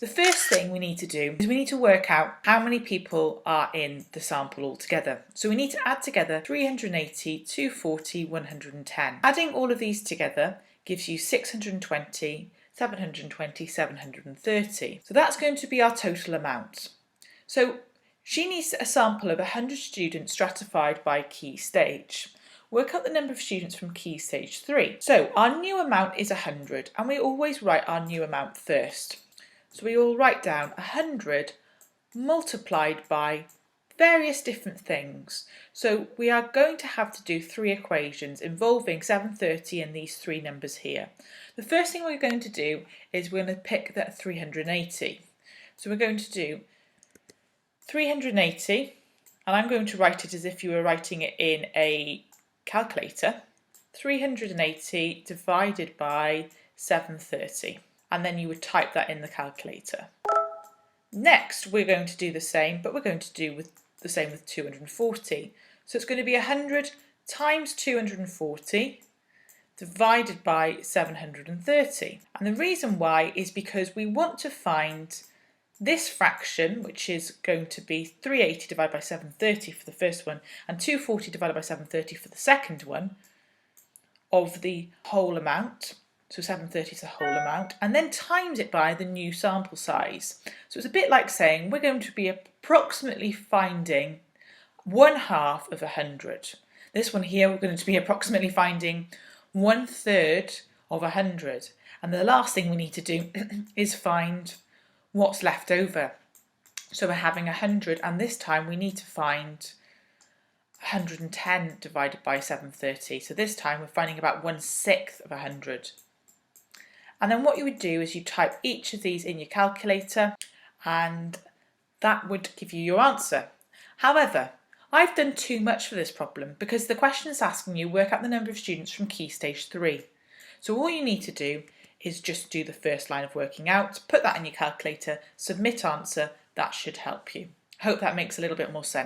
The first thing we need to do is we need to work out how many people are in the sample altogether. So we need to add together 380, 240, 110. Adding all of these together gives you 620, 720, 730. So that's going to be our total amount. So she needs a sample of 100 students stratified by key stage. Work out the number of students from key stage 3. So our new amount is 100, and we always write our new amount first. So we will write down 100 multiplied by various different things. So we are going to have to do 3 equations involving 730 and these 3 numbers here. The first thing we're going to do is we're going to pick that 380. So we're going to do 380, and I'm going to write it as if you were writing it in a calculator. 380 divided by 730. And then you would type that in the calculator. Next, we're going to do the same, but we're going to do the same with 240. So it's going to be 100 times 240 divided by 730. And the reason why is because we want to find this fraction, which is going to be 380 divided by 730 for the first one, and 240 divided by 730 for the second one, of the whole amount. So 730 is the whole amount, and then times it by the new sample size. So it's a bit like saying we're going to be approximately finding 1/2 of 100. This one here, we're going to be approximately finding 1/3 of 100. And the last thing we need to do is find what's left over. So we're having 100, and this time we need to find 110 divided by 730. So this time we're finding about 1/6 of 100. And then what you would do is you type each of these in your calculator, and that would give you your answer. However, I've done too much for this problem because the question is asking you work out the number of students from key stage 3. So all you need to do is just do the first line of working out, put that in your calculator, submit answer. That should help you. I hope that makes a little bit more sense.